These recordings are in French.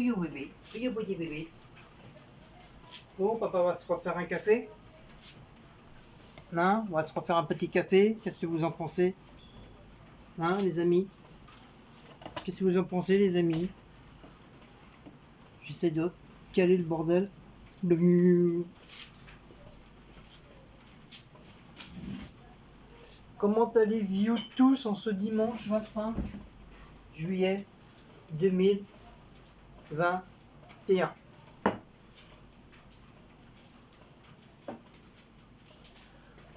Oui, bébé. Oui, petit bébé. Bon, papa va se refaire un café. Non, on va se refaire un petit café. Qu'est-ce que vous en pensez? Hein, les amis? Qu'est-ce que vous en pensez, les amis? J'essaie de caler le bordel. Comment allez-vous tous en ce dimanche 25 juillet 2021?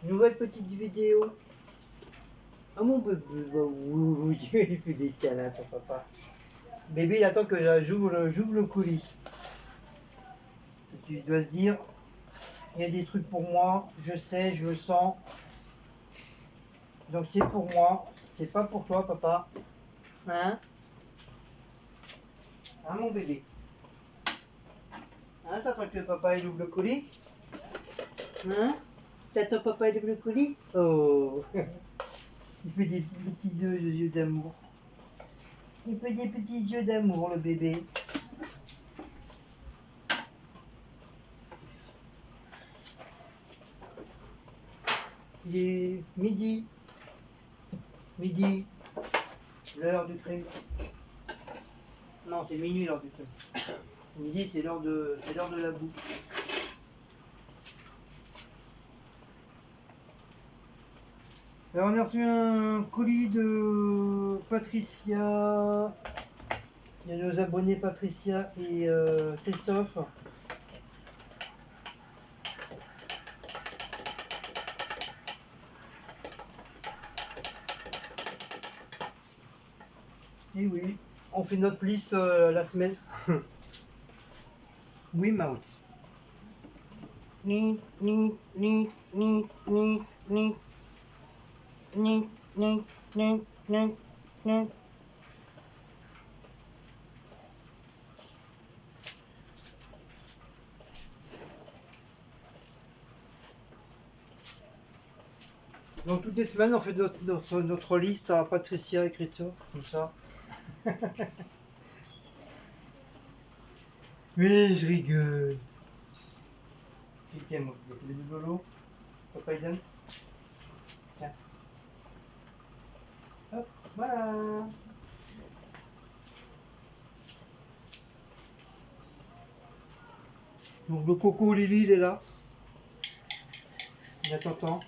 Nouvelle petite vidéo. Ah mon bébé, il fait des câlins son papa. Bébé, il attend que j'ouvre le colis. Tu dois se dire, il y a des trucs pour moi, je sais, je le sens. Donc c'est pour moi, c'est pas pour toi papa. Hein? Hein mon bébé? Hein, t'attends que papa il ouvre le colis? Hein? T'attends papa il ouvre le colis? Oh! Il fait des petits yeux d'amour. Il fait des petits yeux d'amour le bébé. Il est midi. Midi. L'heure du crime. Non, c'est minuit l'heure du crime. Midi, c'est l'heure de la boue. Alors, on a reçu un colis de Patricia. Il y a nos abonnés Patricia et Christophe. Et oui, on fait notre liste la semaine. Oui, Mouse. Ni, ni, ni, ni, ni, ni, ni, ni, ni, ni, ni. Donc toutes les semaines, on fait notre liste à Patricia et Christophe, comme ça. Oui, je rigole. Moi, il y a des dodo. Papa, il donne. Tiens. Hop, voilà. Donc le coco Lily, il est là. Il attend.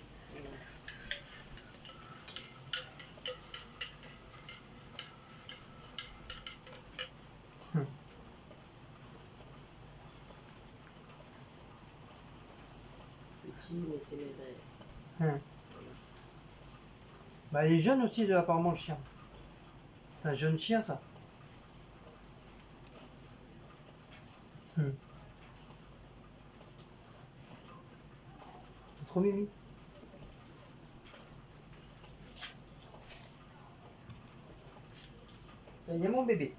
Petit, mais téméraire. Bah, il est jeune aussi, là, apparemment, le chien. C'est un jeune chien, ça. C'est trop mimi. Il y a mon bébé.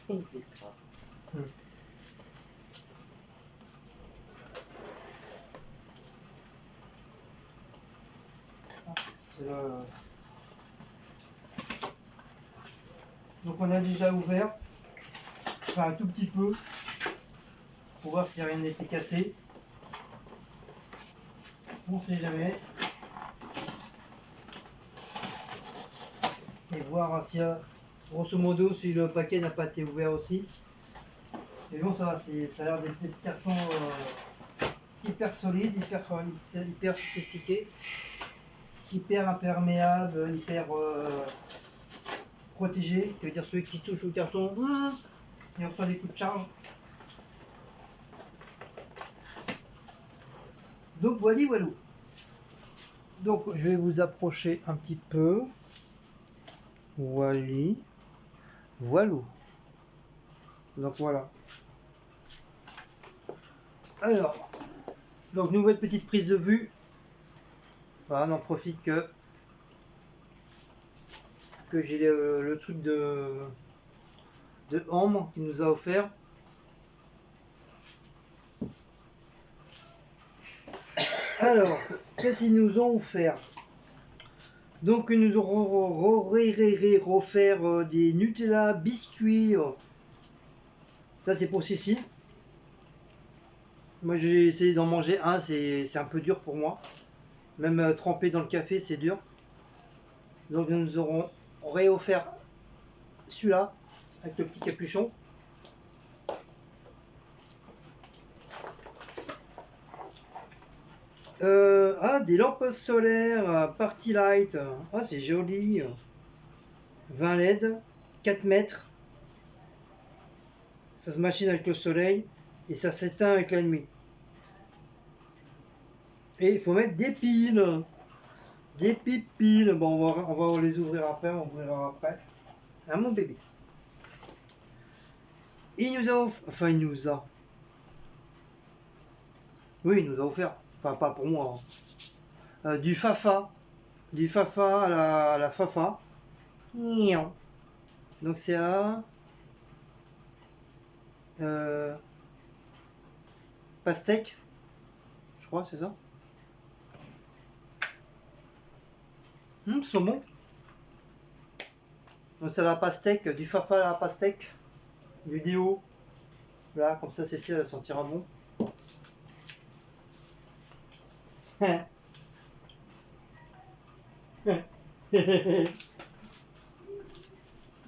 Il fait pas. C'est le... Donc on a déjà ouvert. Enfin, un tout petit peu. Pour voir si rien n'était cassé. On sait jamais. Et voir si, grosso modo, si le paquet n'a pas été ouvert aussi. Mais bon, ça va, ça a l'air d'être des cartons hyper solides, hyper sophistiqués, hyper imperméables, hyper protégés. Ça veut dire celui qui touche au carton, il reçoit des coups de charge. Donc voilà. Donc je vais vous approcher un petit peu. Voilà. Donc voilà. Alors, donc nouvelle petite prise de vue. Voilà, on n'en profite que j'ai le truc de Ambre qui nous a offert. Alors, qu'est-ce qu'ils nous ont offert? Donc ils nous ont offert des Nutella biscuits Ça c'est pour Cécile. Moi j'ai essayé d'en manger un, c'est un peu dur pour moi. Même trempé dans le café, c'est dur. Donc nous aurons réoffert celui-là avec le petit capuchon. Des lampes solaires Party Light. Ah, c'est joli. 20 LED, 4 mètres. Ça se machine avec le soleil et ça s'éteint avec la nuit. Et il faut mettre des piles. Des piles. Bon, on va les ouvrir après. On ouvrira après. Ah, mon bébé. Il nous a offert. Enfin, il nous a. Oui, il nous a offert. Enfin, pas pour moi. Du Fafa. Du Fafa à la Fafa. Donc c'est à pastèque, je crois, c'est ça. C'est bon. Donc c'est la pastèque, du Fafa à la pastèque, du déo. Voilà, comme ça Cécile elle sentira bon.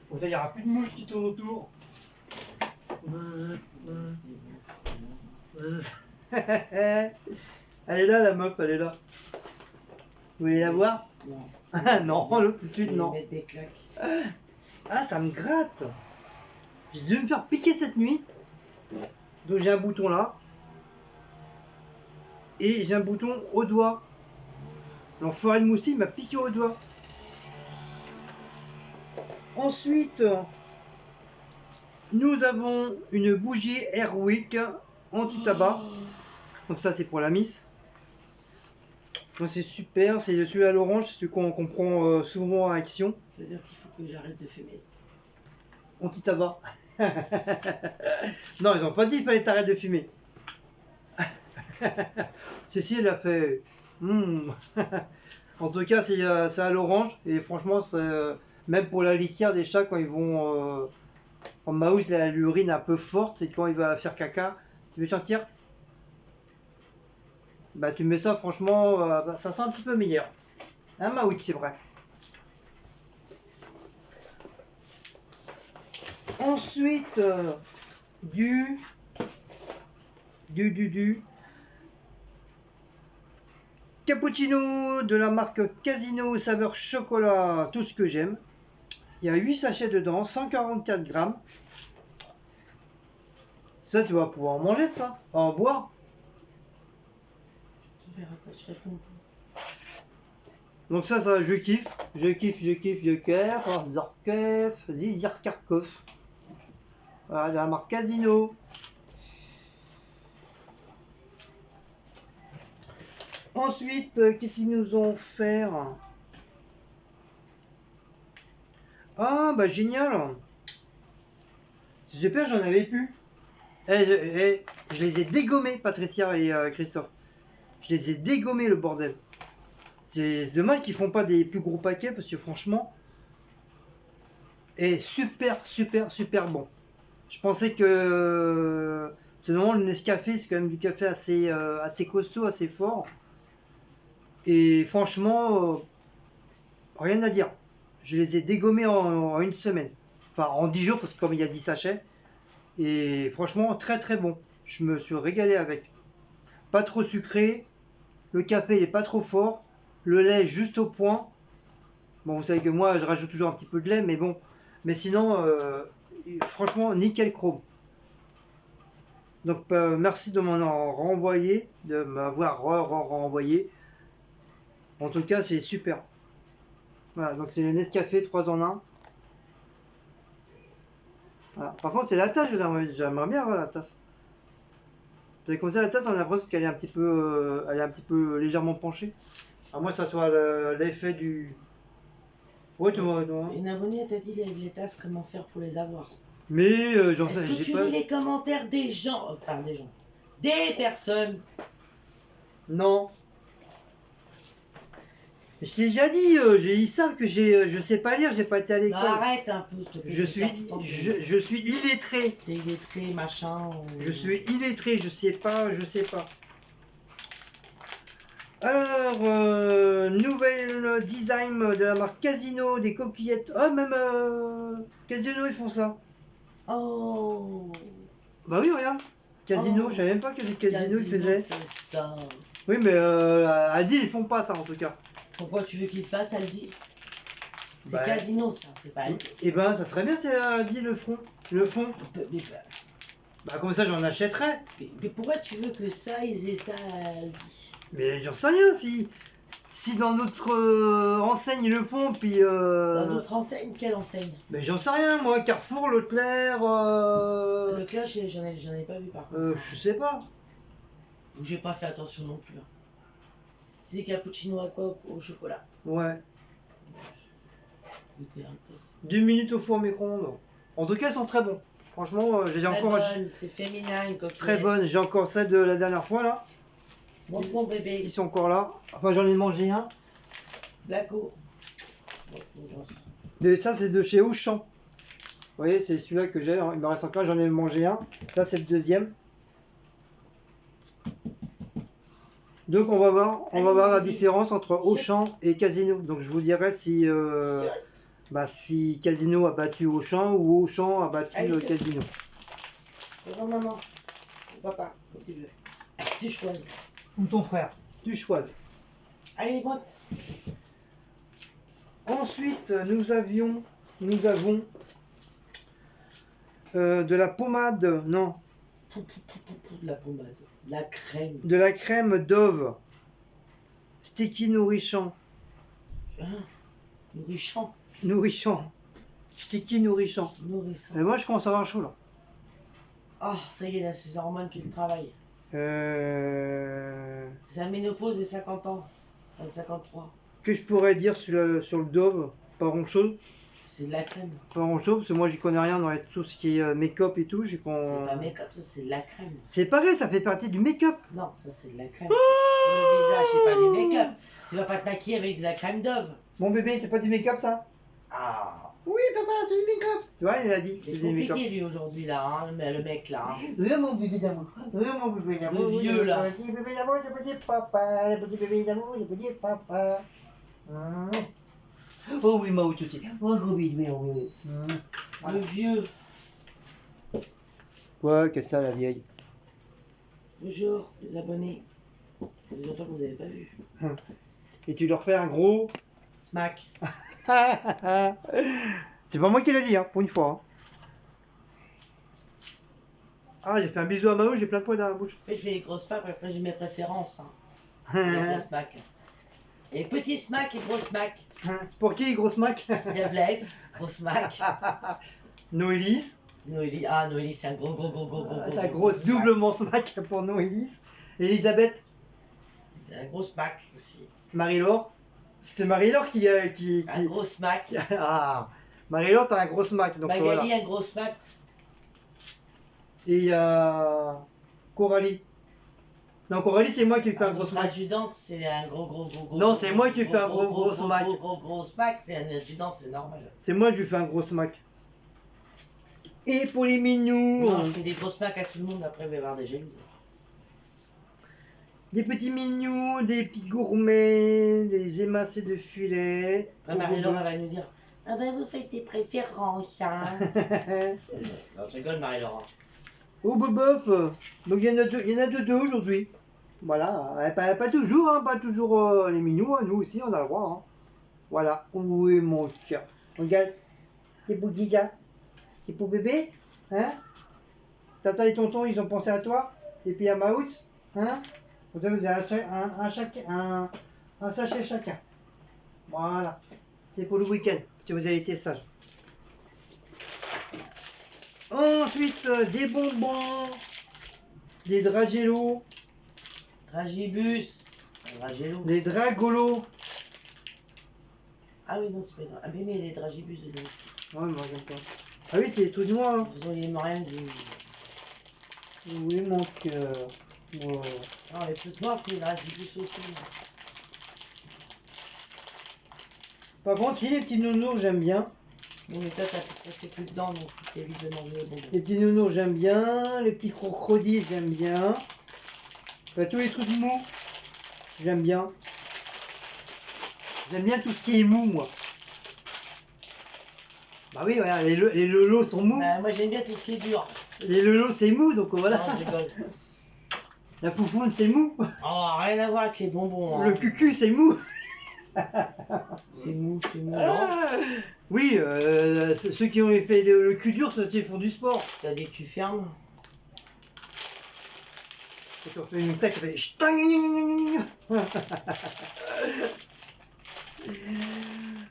Bon, là, il n'y aura plus de mouches qui tournent autour. Elle est là, la meuf, elle est là. Vous voulez la voir? Non. Non, l'autre tout de suite, non. Mettre des claques. Ah, ça me gratte. J'ai dû me faire piquer cette nuit. Donc j'ai un bouton là. Et j'ai un bouton au doigt. L'enfoiré de moussi m'a piqué au doigt. Ensuite, nous avons une bougie Airwick anti-tabac. Donc ça c'est pour la miss. Donc c'est super, c'est celui à l'orange, c'est celui qu'on prend souvent à Action. C'est-à-dire qu'il faut que j'arrête de fumer. Anti-tabac. Non, ils n'ont pas dit qu'il fallait t'arrêter de fumer. Cécile a fait. En tout cas, c'est à l'orange. Et franchement, même pour la litière des chats, quand ils vont. Quand Maouz a l'urine un peu forte, c'est quand il va faire caca. Tu veux sentir? Bah, tu mets ça, franchement, ça sent un petit peu meilleur. Hein, Maouz, c'est vrai. Ensuite, du cappuccino de la marque Casino saveur chocolat, tout ce que j'aime. Il y a 8 sachets dedans, 144 grammes. Ça, tu vas pouvoir en manger, ça, en boire. Tu verras quand je réponds. Donc ça, je kiffe. Je kiffe. Zorkef, Zizirkarkov. Voilà, de la marque Casino. Ensuite, qu'est-ce qu'ils nous ont offert? Ah, bah génial. J'ai peur, j'en avais plus. Je les ai dégommés, Patricia et Christophe. Je les ai dégommés, le bordel. C'est dommage qu'ils font pas des plus gros paquets parce que franchement, est super bon. Je pensais que c'est normalement le Nescafé, c'est quand même du café assez costaud, assez fort. Et franchement, rien à dire. Je les ai dégommés en une semaine. Enfin, en 10 jours, parce que comme il y a 10 sachets. Et franchement, très bon. Je me suis régalé avec. Pas trop sucré. Le café, il est pas trop fort. Le lait, juste au point. Bon, vous savez que moi, je rajoute toujours un petit peu de lait, mais bon. Mais sinon, franchement, nickel chrome. Donc, merci de m'en renvoyer, de m'avoir renvoyé. En tout cas, c'est super. Voilà, donc c'est le Nescafé 3 en 1. Voilà. Par contre, c'est la tasse, j'aimerais bien avoir la tasse. Vous avez comme ça la tasse, on a l'impression qu'elle est un petit peu, légèrement penchée. À moins que ça soit l'effet du. Ouais, tu vois. Une abonnée t'a dit les tasses, comment faire pour les avoir. Mais j'en sais, Est-ce que tu lis les commentaires des gens, enfin des gens, des personnes? Non. Je t'ai déjà dit, j'ai dit ça que je sais pas lire, j'ai pas été à Non, l'école. arrête un peu, s'il te plaît. Je suis illettré. T'es illettré, machin. Je suis illettré, je sais pas. Alors, nouvelle design de la marque Casino, des coquillettes. Oh, même Casino, ils font ça. Oh. Bah oui, regarde. Casino, Oh. je savais même pas que les Casino ils faisaient. fait ça. Oui, mais Aldi, ils font pas ça en tout cas. Pourquoi tu veux qu'il fasse Aldi? C'est Bah, Casino, ça, c'est pas Aldi. Et ben, ça serait bien si Aldi le font. Mais, Bah, comme ça, j'en achèterais. mais pourquoi tu veux que ça, ils aient ça à Aldi? Mais j'en sais rien si dans notre enseigne ils le font, puis. Dans notre enseigne, quelle enseigne? Mais j'en sais rien, moi, Carrefour, Leclerc. Leclerc, j'en ai pas vu par contre. Je sais pas. J'ai pas fait attention non plus. Hein. C'est des cappuccinos à quoi au chocolat? Ouais. Goûter un peu. 2 minutes au four micro-ondes. En tout cas, ils sont très bons. Franchement, j'ai Très encore. bonne, c'est féminin, une coquille. Très bonne. J'ai encore celle de la dernière fois là. Montre mon bébé. Ils sont encore là. Enfin, j'en ai mangé un. Blago. Et ça, c'est de chez Auchan. Vous voyez, c'est celui-là que j'ai. Il me reste encore. J'en ai mangé un. Ça, c'est le deuxième. Donc, on va voir la différence entre Auchan et Casino. Donc, je vous dirai si, si Casino a battu Auchan ou Auchan a battu Casino. Non, maman. Papa, comme tu veux. Tu choisis. Ou ton frère. Tu choisis. Allez, vote. Ensuite, nous avons de la pommade, non, De la pommade. La crème. de la crème Dove, sticky nourrissant, Hein? sticky nourrissant. Nourrissant. Et moi, je commence à avoir chaud là. Ah, ça y est, là, c'est ses hormones qui le travaillent. C'est sa ménopause et 50 ans. Enfin, 53. Que je pourrais dire sur le Dove, pas grand chose. C'est de la crème. Pas grand chose, parce que moi, j'y connais rien dans tout ce qui est make-up et tout. C'est pas make-up, ça, c'est de la crème. C'est pareil, ça fait partie du make-up. Non, ça, c'est de la crème. Le visage, c'est pas du make-up. Tu vas pas te maquiller avec de la crème Dove. Mon bébé, c'est pas du make-up ça? Ah. Oui, papa, c'est du make-up. Tu vois, il a dit. C'est C'est du make-up. compliqué, lui, aujourd'hui, là, hein, le mec, là. Hein. Mon bébé d'amour, mon bébé d'amour. Le vieux, là. Le petit bébé d'amour, le petit papa, le petit bébé d'amour, le petit papa. Oh oui, ma aussi. Oh oui, oui. Le vieux. Ouais, qu'est-ce que ça, la vieille? Bonjour, les abonnés. Ça fait longtemps que vous n'avez pas vu. Et tu leur fais un gros. Smack. C'est pas moi qui l'ai dit, hein, pour une fois. Hein. Ah, j'ai fait un bisou à Mao, j'ai plein de poils dans la bouche. Après, je fais les gros smacks, après, j'ai mes préférences. Hein. Les gros smacks. Et petit smack et gros smack. Pour qui, gros smack? La blesse, gros smack. Noélis. Noélie, Noélie, c'est un gros. C'est un gros doublement smack pour Noélis. Elisabeth. C'est un gros smack aussi. Marie-Laure. C'était Marie-Laure qui. Un gros smack. Ah, Marie-Laure, t'as un gros smack. Donc, Magali, voilà. un gros smack. Et il y a Coralie. Non, Coralie, c'est moi qui lui fais un gros Notre smack. adjudante, c'est un gros. Non, c'est moi qui lui fais un gros smack. Gros smack, c'est un adjudante, c'est normal. C'est moi qui lui fais un gros smack. Et pour les mignous. Non, je fais des gros smacks à tout le monde, après il va y avoir des jalouses. Des petits mignous, des petits gourmets, des émincés de filet. Marie-Laure, elle va nous dire ah ben vous faites tes préférences, hein. Non, je rigole, Marie-Laure. Oh, bof. Donc il y en a deux aujourd'hui. Voilà, pas toujours, hein, pas toujours les mignous, hein. Nous aussi on a le droit. Hein. Voilà, oui mon cœur. Regarde, t'es beau déjà, t'es beau bébé, hein. Tata et tonton ils ont pensé à toi, et puis à Maouts, hein. Vous avez un sachet chacun. Voilà, c'est pour le week-end, si vous avez été sage. Ensuite, des bonbons, des dragelos, Dragibus. Dragelo. des dragolos. Ah oui, non, c'est pas grave. Ah, mais il y a les dragibus dedans aussi. Ouais, moi j'aime pas. Ah oui, c'est tout noir. Hein. Vous auriez rien du. Oui, mon cœur. Oh. Non, les trucs noirs, c'est les dragibus aussi. Par contre, si les petits nounours, j'aime bien. Non, mais toi, t'as presque plus dedans, donc tu t'évites de manger les bonbons. Les petits nounours, j'aime bien. Les petits crocodiles, j'aime bien. Enfin, tous les trucs mous, j'aime bien. J'aime bien tout ce qui est mou, moi. Bah oui, voilà, les lolos sont mous. Bah, moi, j'aime bien tout ce qui est dur. Les lolos, c'est mou, donc voilà. Non, je rigole. La foufoune, c'est mou. Oh, rien à voir avec les bonbons. Hein. Le cucu, c'est mou. C'est mou, non. Ah, oui, ceux qui ont fait le cul dur, ceux qui font du sport. T'as des culs fermes. Quand on fait une claque, on fait ch'tang.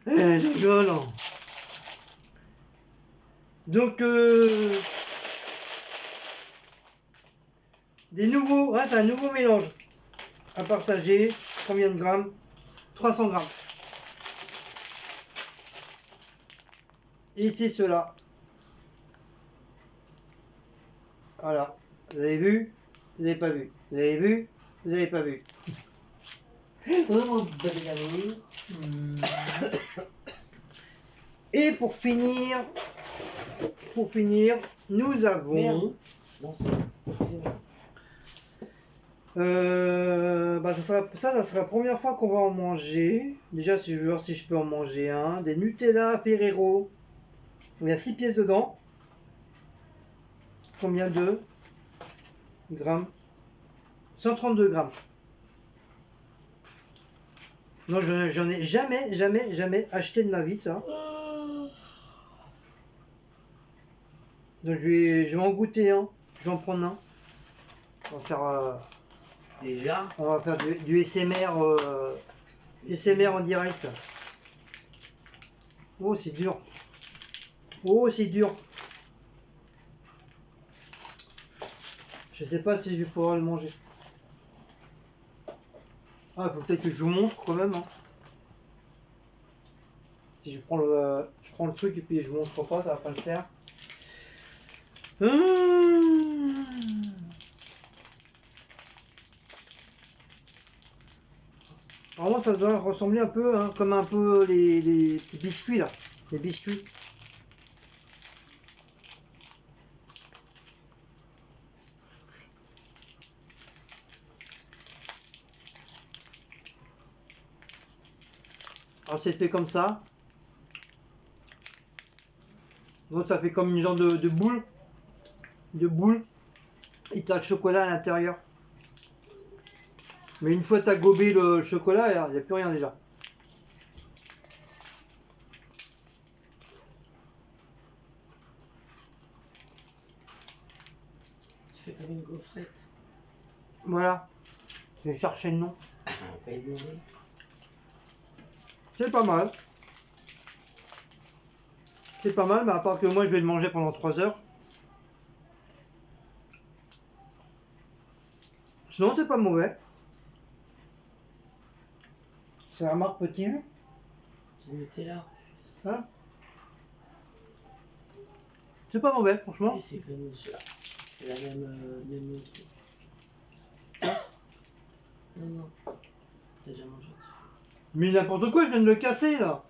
Je rigole. Donc, des nouveaux, c'est un nouveau mélange à partager. Combien de grammes? 300 grammes. Et c'est cela. Voilà. Vous avez vu? Vous n'avez pas vu. Vous avez vu? Vous n'avez pas vu. Oh mon bébé d'amour. Et pour finir, nous avons. Merde. Non, c'est bon. Ça sera la première fois qu'on va en manger. Déjà, je vais voir si je peux en manger un. Des Nutella Ferrero. Il y a 6 pièces dedans. Combien de grammes? 132 grammes. Non, j'en ai jamais acheté de ma vie, ça. Donc je vais en goûter un. Je vais en prendre un. On va faire, Déjà. on va faire du SMR, SMR en direct. Oh, c'est dur. Oh, c'est dur. Je sais pas si je vais pouvoir le manger. Ah, faut peut-être que je vous montre quand même. Hein. Si je prends le truc et puis je vous montre pas, ça va pas le faire. Vraiment, ça doit ressembler un peu, hein, comme un peu les petits biscuits là. Les biscuits. Alors c'est fait comme ça. Donc ça fait comme une genre de boule. De boule. Et t'as le chocolat à l'intérieur. Mais une fois que t'as gobé le chocolat, il n'y a plus rien déjà. Tu fais comme une gaufrette. Voilà. Je vais chercher le nom. On va y demander. C'est pas mal. C'est pas mal, mais à part que moi je vais le manger pendant 3 heures. Sinon c'est pas mauvais. C'est la marque Petit. C'est Nutella. Hein? C'est pas mauvais, franchement. Oui, c'est comme celui-là. C'est la même truc. Non, non. T'as déjà mangé dessus. Mais n'importe quoi, je viens de le casser là.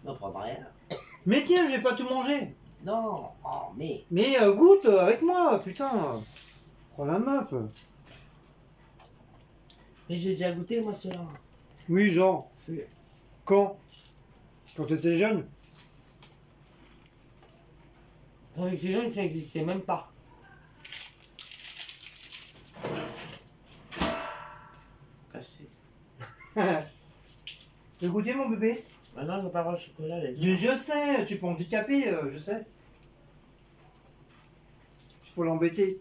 Non, prends rien. Mais tiens, je vais pas tout manger. Non, oh, mais. Mais goûte avec moi, putain. Prends la meuf. Mais j'ai déjà goûté, moi, ceux-là. Oui, genre. Oui. Quand? Quand t'étais jeune? Quand j'étais jeune, ça n'existait même pas. Cassé. Tu veux goûter mon bébé? Maintenant, j'ai pas le droit au chocolat, là. Je sais, tu peux handicaper, je sais. Il faut l'embêter.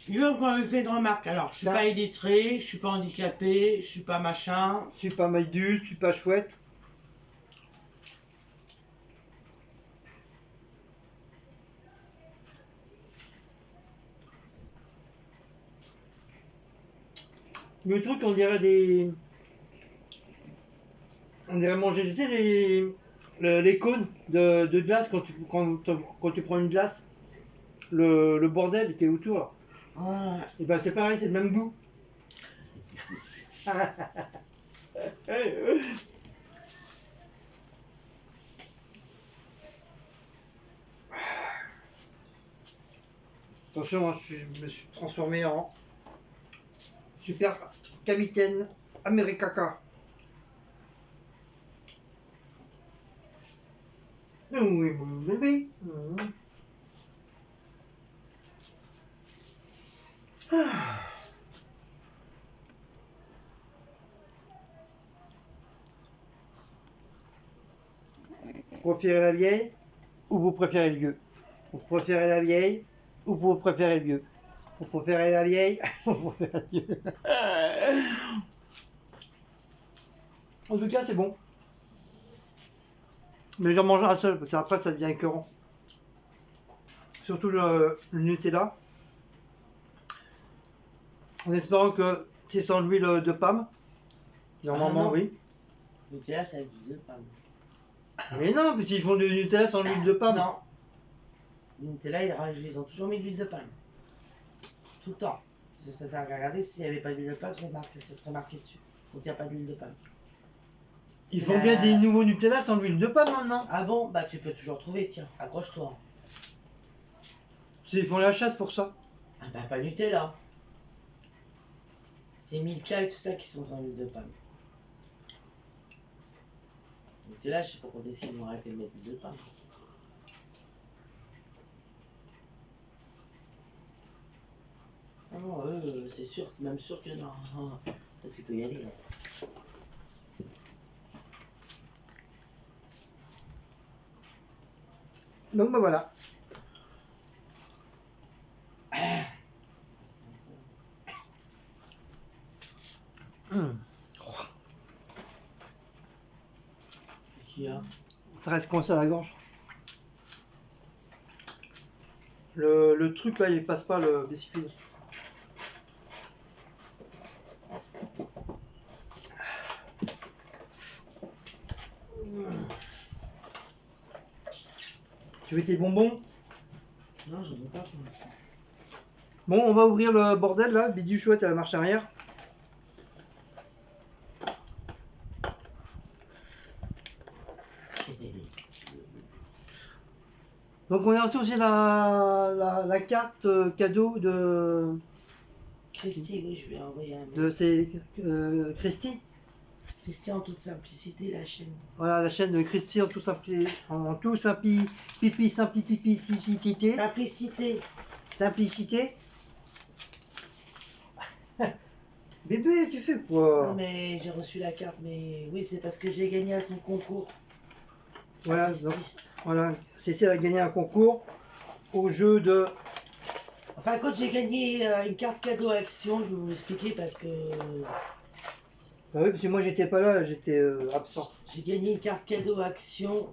Lui, encore lui fait une remarque. Alors, je suis Ça. pas illettré, je suis pas handicapé, je suis pas machin. Je suis pas adulte, je suis pas chouette. Le truc, on dirait des. On dirait manger, tu sais, les cônes de glace quand tu prends une glace. Le bordel qui est autour là. Ouais. Et ben c'est pareil, c'est le même goût. Attention, hein, je me suis transformé en super capitaine Americaca. Oui, mon bébé. Vous préférez la vieille ou vous préférez le vieux? Vous préférez la vieille ou vous préférez le vieux? Vous préférez la vieille ou vous préférez le vieux? En tout cas, c'est bon. Mais j'en mange un seul parce qu'après ça devient écœurant. Surtout le Nutella. En espérant que c'est sans l'huile de palme. Normalement, non. oui. Nutella, c'est avec l'huile de palme. Mais non, puisqu'ils font du Nutella sans l'huile de palme. Non. Le Nutella, ils ont toujours mis de l'huile de palme. Tout le temps. Ça t'a regardé, s'il n'y avait pas d'huile de palme, ça serait marqué dessus. Donc il n'y a pas d'huile de palme. Ils font bien des nouveaux Nutella sans l'huile de palme maintenant. Ah bon? Bah tu peux toujours trouver, tiens, accroche-toi. Ils font la chasse pour ça. Ah bah pas Nutella. C'est Milka et tout ça qui sont sans l'huile de palme. Nutella, je sais pas pourquoi ils vont arrêter de mettre l'huile de palme. Non, eux, c'est sûr, même sûr que non. Toi, tu peux y aller. Là. Donc bah voilà. Qu'est-ce qu'il y a? Ça reste coincé à la gorge. Le truc là, il passe pas le biscuit. Tu veux tes bonbons? Non, j'en veux pas pour l'instant. Bon, on va ouvrir le bordel là. Bidu chouette à la marche arrière. Donc on a reçu aussi la carte cadeau de Christy, oui, je vais envoyer un mail. de c'est Christy. Christy en toute simplicité, la chaîne. Voilà la chaîne de Christy en tout simplicité. Simplicité. Bébé, tu fais quoi? Non mais j'ai reçu la carte, mais oui, c'est parce que j'ai gagné à son concours. Voilà, donc, voilà, Cécile a gagné un concours au jeu de. Enfin, quand j'ai gagné une carte cadeau Action, je vais vous l'expliquer parce que Bah oui, parce que moi j'étais pas là, j'étais absent. j'ai gagné une carte cadeau Action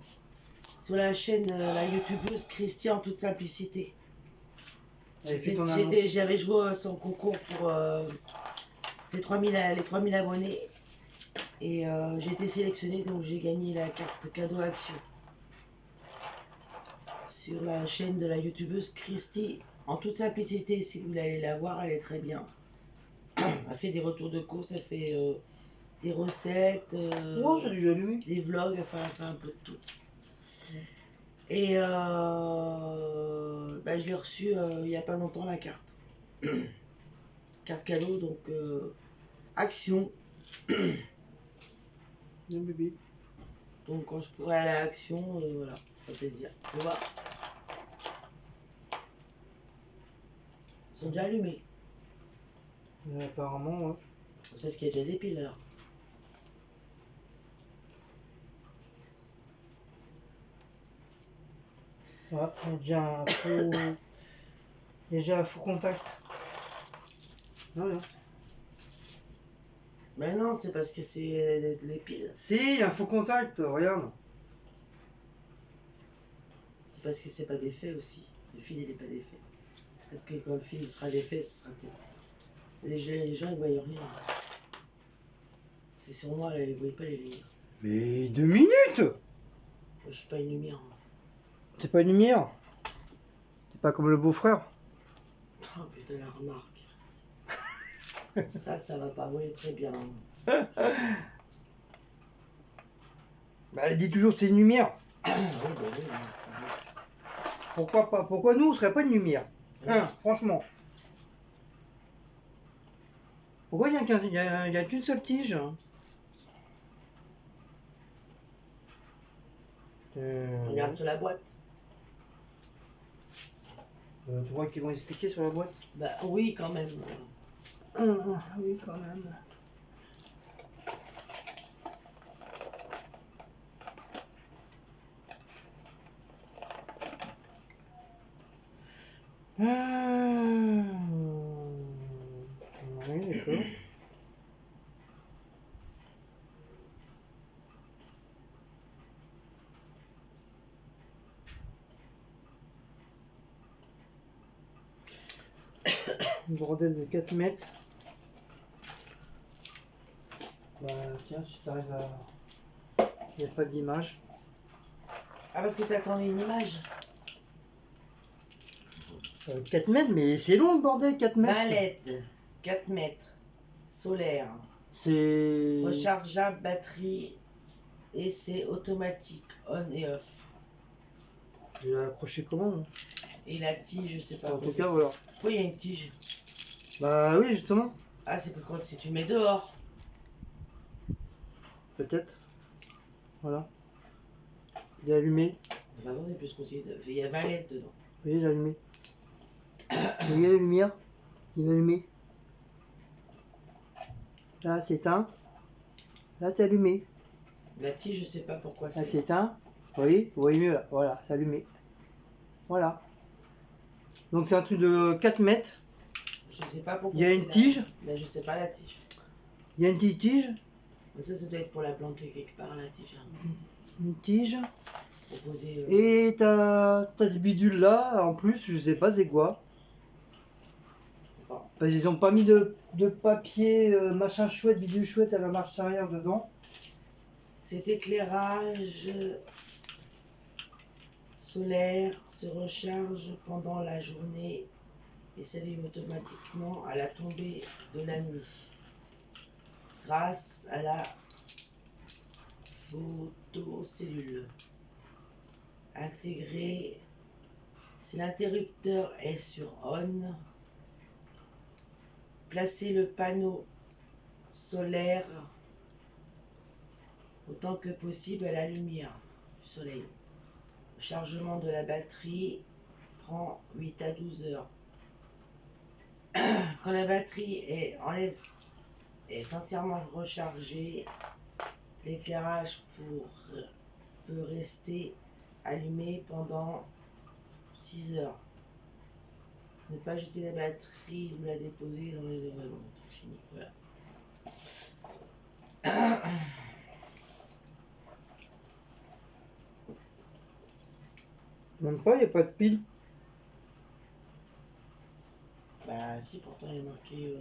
sur la chaîne, la youtubeuse Christy en toute simplicité. J'avais joué à son concours pour les 3000 abonnés et j'ai été sélectionné, donc j'ai gagné la carte cadeau Action sur la chaîne de la youtubeuse Christy en toute simplicité. Si vous voulez aller la voir, elle est très bien. Elle fait des retours de course, elle fait des recettes, Oh, ça a déjà allumé. des vlogs, enfin elle fait un peu de tout. Et bah, je l'ai reçu il n'y a pas longtemps la carte. Carte cadeau, donc Action. Non, bébé. Donc quand je pourrai aller à Action, voilà, ça fait plaisir. Tu vois, ils sont déjà allumés. Apparemment, ouais. C'est parce qu'il y a déjà des piles alors. Ouais, il y a déjà un faux contact. Non, non. Mais non, c'est parce que c'est les piles. Si, un faux contact, regarde. C'est parce que c'est pas défait aussi. Le fil il est pas défait. Peut-être que quand le fil il sera défait, ce sera peut-être. Les gens ils voient rien. C'est sur moi là, ils voient pas les lumières. Mais 2 minutes. Je suis pas une lumière. C'est pas une lumière. C'est pas comme le beau-frère. Oh putain la remarque. Ça va pas voler très bien. Bah, elle dit toujours c'est une lumière. Oui, bah oui. Pourquoi pas? Pourquoi nous on serait pas une lumière? Hein, franchement. Pourquoi il y a qu'une seule tige? Regarde sur la boîte. Tu vois qu'ils vont expliquer sur la boîte? Bah oui, quand même. Oui, quand même. Oui, d'accord. Un bordel de 4 mètres. Bah tiens, si t'arrives à... Il n'y a pas d'image. Ah, parce que t'attendais une image. 4 mètres, mais c'est long le bordel, 4 mètres. 20 LED, 4 mètres, solaire, C'est... rechargeable batterie et c'est automatique, on et off. Je l'ai accroché comment? Et la tige, je sais pas. En tout cas, voilà. Pourquoi il y a une tige? Bah oui, justement. Ah, c'est pourquoi si tu mets dehors. Peut-être. Voilà. Il est allumé. De toute façon, c'est plus possible. Il y a 20 LED dedans. Oui, il est allumé. Vous voyez la lumière? Il est allumé. Là, c'est éteint. Là, c'est allumé. La tige, je sais pas pourquoi Là, c'est. c'est éteint. Vous voyez mieux là. Voilà, c'est allumé. Voilà. Donc, c'est un truc de 4 mètres. Je sais pas pourquoi. Il y a une tige. Mais je sais pas la tige. Il y a une petite tige. Mais ça doit être pour la planter quelque part, la tige. Hein. Une tige. Pour poser. Et t'as ce bidule là, en plus, je sais pas c'est quoi. Bon. Parce qu'ils ont pas mis de papier, machin chouette, bidule chouette à la marche arrière dedans. Cet éclairage solaire se recharge pendant la journée et s'allume automatiquement à la tombée de la nuit grâce à la photocellule intégrée. Si l'interrupteur est sur on, placez le panneau solaire autant que possible à la lumière du soleil. Le chargement de la batterie prend 8 à 12 heures. Quand la batterie est entièrement rechargée, l'éclairage peut rester allumé pendant 6 heures. Ne pas jeter la batterie ou la déposer dans les trucs chimiques. Voilà. Même pas, il n'y a pas de pile. Bah si, pourtant il y a marqué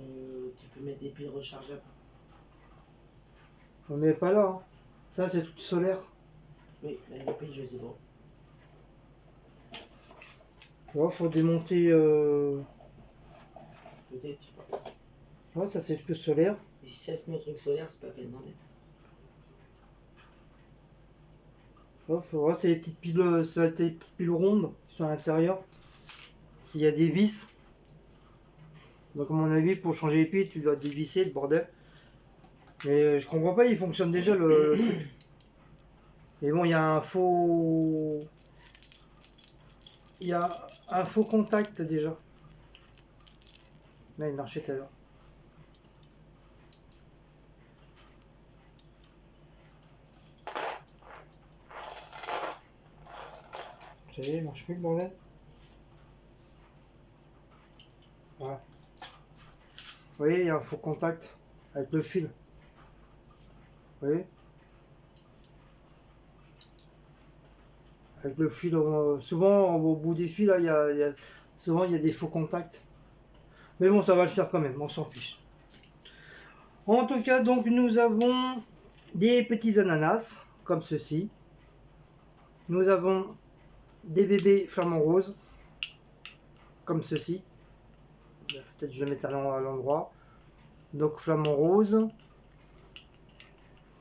tu peux mettre des piles rechargeables. On n'est pas là. Hein. Ça, c'est tout solaire. Oui, bah, les piles, je sais pas. Ouais, faut démonter. Peut-être, je sais pas. Ouais, ça, c'est que solaire. Et si ça se met au truc solaire, c'est pas peine d'en mettre. Ouais, faut voir, c'est des petites piles, des petites piles rondes qui sont à l'intérieur. Il y a des vis. Donc, à mon avis, pour changer les piles, tu dois dévisser le bordel. Mais je comprends pas, il fonctionne déjà le truc. Et bon, il y a un faux. Il y a un faux contact déjà. Là, il marchait tout à l'heure. Ça y est, il marche plus le bordel. Ouais. Vous voyez, il y a un faux contact avec le fil. Vous voyez? Avec le fil, souvent au bout des fils, là, souvent il y a des faux contacts. Mais bon, ça va le faire quand même, on s'en fiche. En tout cas, donc nous avons des petits ananas, comme ceci. Nous avons des bébés flamants roses, comme ceci. Peut-être je vais le mettre à l'endroit. Donc flamant rose,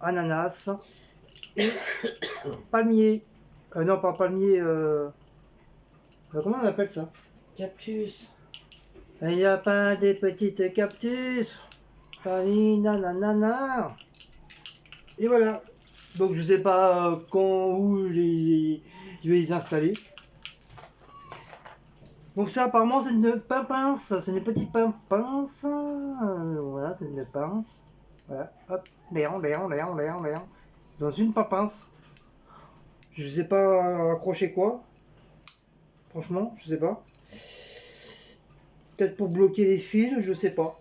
ananas et palmier. Non, pas palmier. Comment on appelle ça? Cactus. Il n'y a pas des petites cactus. Nanana. Et voilà. Donc je sais pas quand, où je vais les installer. Donc ça apparemment c'est une pince, c'est une petite pince. Voilà, c'est une pince. Voilà, hop, léon. Dans une pince. Je sais pas accrocher quoi. Franchement, je sais pas. Peut-être pour bloquer les fils, je sais pas.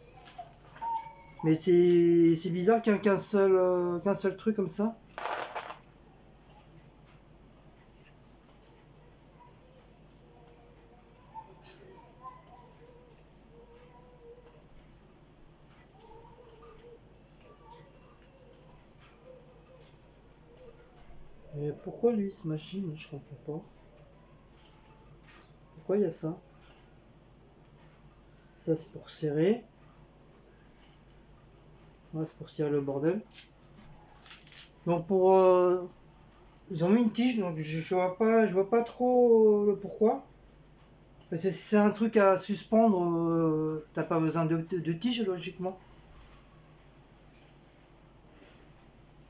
Mais c'est bizarre qu'il n'y ait qu'un seul truc comme ça. Mais pourquoi lui, ce machine? Je comprends pas. Pourquoi il y a ça? Ça c'est pour serrer. Ouais, c'est pour tirer le bordel. Donc pour ils ont mis une tige, donc je vois pas trop le pourquoi. Parce que si c'est un truc à suspendre, t'as pas besoin de tige logiquement.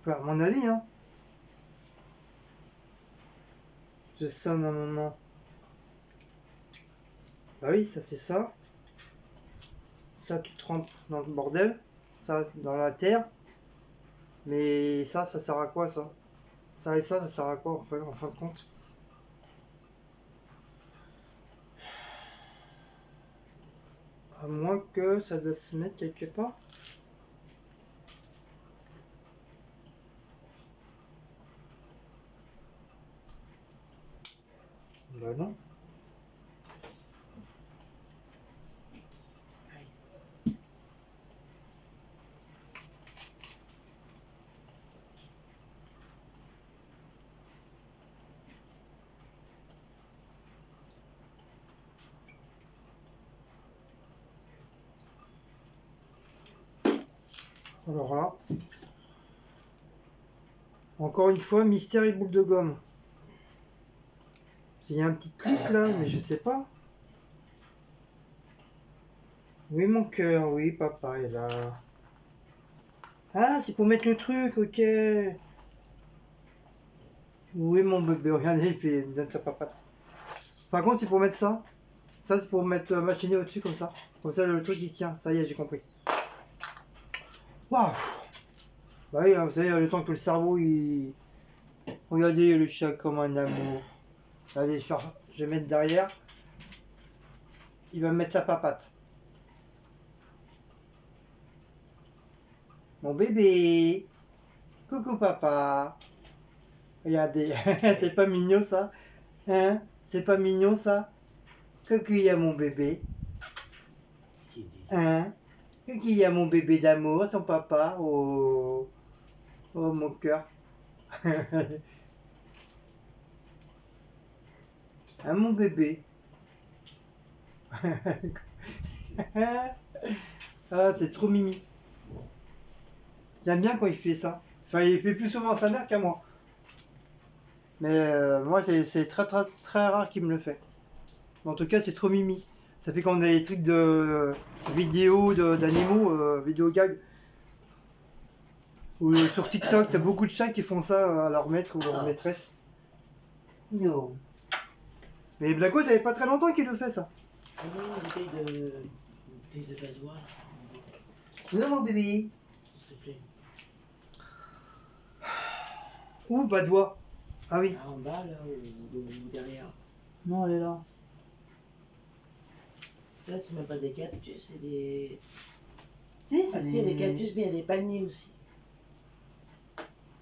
Enfin, à mon avis, hein. C'est ça, non. Bah oui, ça c'est ça. Ça tu te rentres dans le bordel. Ça dans la terre. Mais ça sert à quoi ça? Ça et ça sert à quoi en fin de compte? À moins que ça doit se mettre quelque part. Bah non. Alors là, encore une fois, mystère et boule de gomme. Il y a un petit clip là, mais je sais pas. Oui, mon cœur, oui, papa est là. Ah, c'est pour mettre le truc, ok. Oui, mon bébé, regardez, il me donne sa papate. Par contre, c'est pour mettre ça. Ça, c'est pour mettre machiner au-dessus comme ça. Comme ça, le truc il tient. Ça y est, j'ai compris. Waouh! Bah oui, hein, vous savez, le temps que le cerveau il. Regardez le chat comme un amour. Allez, je vais mettre derrière. Il va mettre sa papate. Mon bébé. Coucou papa. Regardez, c'est pas mignon ça? Hein? C'est pas mignon ça? Coucou, il y a mon bébé. Hein? Coucou, il y a mon bébé d'amour, son papa. Oh, oh mon cœur. Hein, mon bébé. Ah, c'est trop mimi. J'aime bien quand il fait ça. Enfin, il fait plus souvent à sa mère qu'à moi. Mais moi, c'est très rare qu'il me le fait. En tout cas, c'est trop mimi. Ça fait quand on a les trucs de vidéos d'animaux, vidéo gag. Ou sur TikTok, t'as beaucoup de chats qui font ça à leur maître ou leur maîtresse. Non. Mais Blaco, ça fait pas très longtemps qu'il le fait ça. Ah oui, une bouteille de gasoil. Non, mon bébé. S'il te plaît. Ouh, pas de doigt. Ah oui. Ah, en bas là ou derrière. Non, elle est là. Ça, c'est même pas des cactus, c'est des. Si, Ah, si, il y a des cactus, mais il y a des palmiers aussi.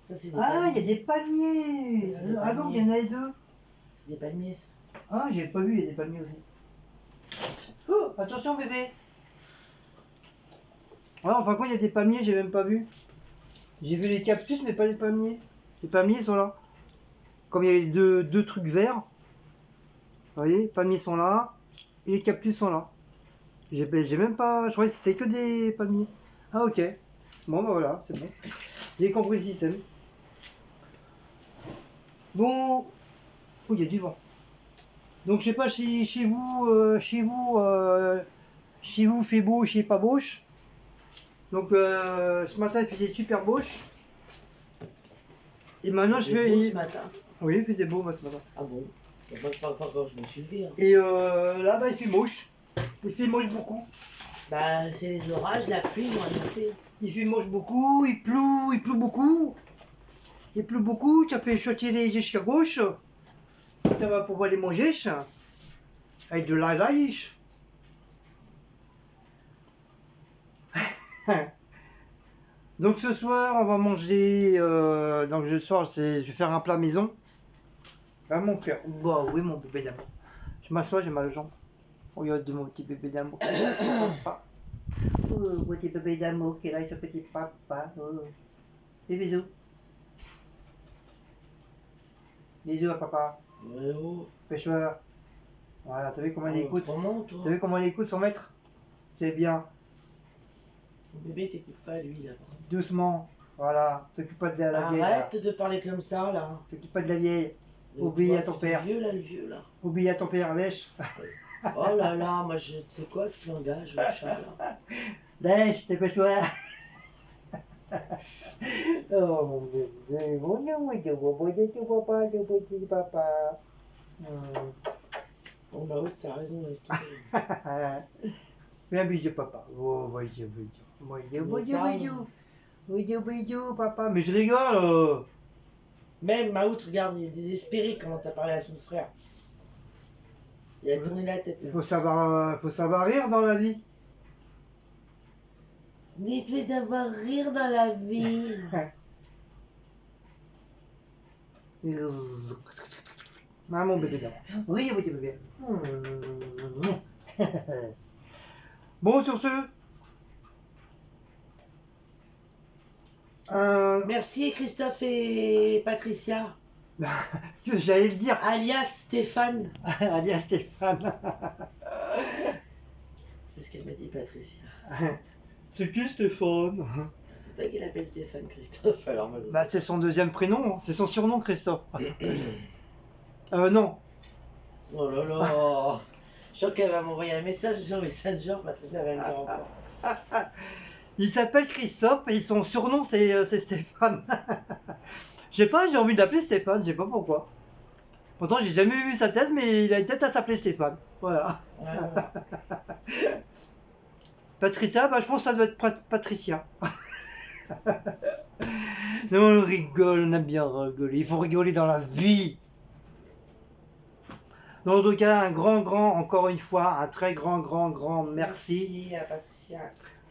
Ça, c'est des Ah, il y palmiers. a des palmiers. C'est des Ah donc, il palmiers. y en a les deux. C'est des palmiers, ça. Ah, j'ai pas vu, il y a des palmiers aussi. Oh, attention bébé. Ah, enfin, quand il y a des palmiers, j'ai même pas vu. J'ai vu les cactus, mais pas les palmiers. Les palmiers sont là. Comme il y a les deux trucs verts. Vous voyez, les palmiers sont là. Et les cactus sont là. J'ai même pas. Je croyais que c'était que des palmiers. Ah, ok. Bon, bah voilà, c'est bon. J'ai compris le système. Bon. Oh, il y a du vent. Donc, je sais pas si chez vous, Chez vous, il fait beau, chez pas beau. Donc ce matin, il faisait super beau. Et maintenant, je C'était beau ce vais. matin. Oui, il faisait beau moi, ce matin. Ah bon? C'est pas quand je me suis levé. Hein. Et là, bah, il fait moche. Il fait moche beaucoup. Bah, c'est les orages, la pluie, ils vont annoncer. Il fait moche beaucoup, il pleut beaucoup. Il pleut beaucoup, ça fait sauter les jusqu'à gauche. Ça va pouvoir les manger, ça. Avec de l'ail. Donc ce soir, on va manger. Donc ce soir, je vais faire un plat maison. Ah, mon cœur. Bah oui, mon bébé d'amour. Je m'assois, j'ai mal aux jambes. Regarde mon petit bébé d'amour. Papa. Oh, mon petit bébé d'amour qui est là avec son petit papa. Oh. Des bisous. Bisous à papa. Ouais, oh. Pêcheur. Voilà, t'as vu comment il écoute? Comment, toi? T'as vu comment il écoute son maître? C'est bien. Mon bébé t'écoute pas, lui, là. Doucement. Voilà. T'occupe pas de la vieille. Arrête de parler comme ça, là. T'occupe pas de la vieille. Le Obéis à ton le père. vieux, là, le vieux, là. Obéis à ton père, lèche. Oh là là, moi, je sais quoi ce langage, le chat, là. Lèche, dépêche-toi. Oh mon bébé, mon petit papa. Bon, bah, oui, ça a raison, laisse tomber. Fais un bisou papa. Oh, bisou, bisou, papa. Mais je rigole. Même Maout, regarde, il est désespéré comment t'as parlé à son frère. Il a tourné la tête. Il faut savoir rire dans la vie. Mais tu veux d'avoir rire dans la vie. Ah, mon bébé d'abord. Oui, mon petit bébé. Bon, sur ce. Merci Christophe et Patricia, J'allais le dire. alias Stéphane. Alias Stéphane. C'est ce qu'elle m'a dit Patricia. C'est qui Stéphane? C'est toi qui l'appelle Stéphane Christophe, alors moi. Bah, c'est son deuxième prénom, c'est son surnom Christophe. Non. Oh là là. Je sens qu'elle va m'envoyer un message sur Messenger, Patricia va me dire encore. Il s'appelle Christophe et son surnom c'est Stéphane. Je sais pas, j'ai envie de l'appeler Stéphane, je sais pas pourquoi. Pourtant j'ai jamais vu sa tête, mais il a une tête à s'appeler Stéphane. Voilà. Patricia, bah je pense que ça doit être Patricia. Non, on rigole, on aime bien rigoler. Il faut rigoler dans la vie. Donc, en tout cas, encore une fois, un très grand merci. Merci à Patricia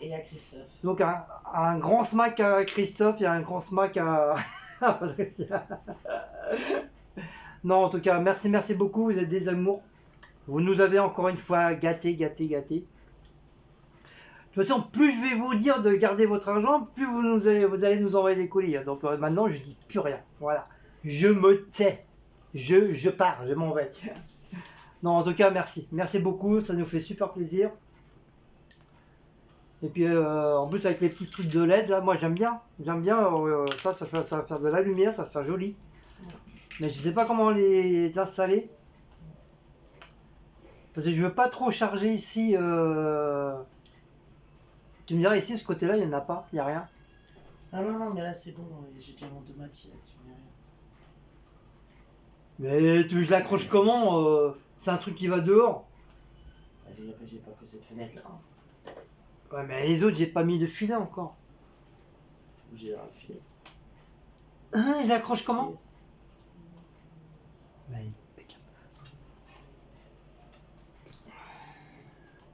et à Christophe. Donc, un grand smack à Christophe et un grand smack à Patricia. Non, en tout cas, merci beaucoup, vous êtes des amours. Vous nous avez encore une fois gâtés. De toute façon, plus je vais vous dire de garder votre argent, plus vous allez nous envoyer des colis. Donc maintenant, je dis plus rien. Voilà. Je me tais. Je pars, je m'en vais. Non, en tout cas, merci. Merci beaucoup, ça nous fait super plaisir. Et puis, en plus, avec les petits trucs de LED, là, moi, j'aime bien. Ça va faire de la lumière, ça va faire joli. Mais je sais pas comment les installer. Parce que je veux pas trop charger ici. Tu me diras, ici, ce côté-là, il n'y en a pas, il n'y a rien. Ah non, mais là c'est bon, j'ai déjà mon tomate là-dessus, il n'y a rien. Mais tu veux que je l'accroche comment c'est un truc qui va dehors. J'ai pas que cette fenêtre là. Ouais, mais les autres, j'ai pas mis de filet encore. J'ai un filet. Hein, je l'accroche comment? Mais impeccable.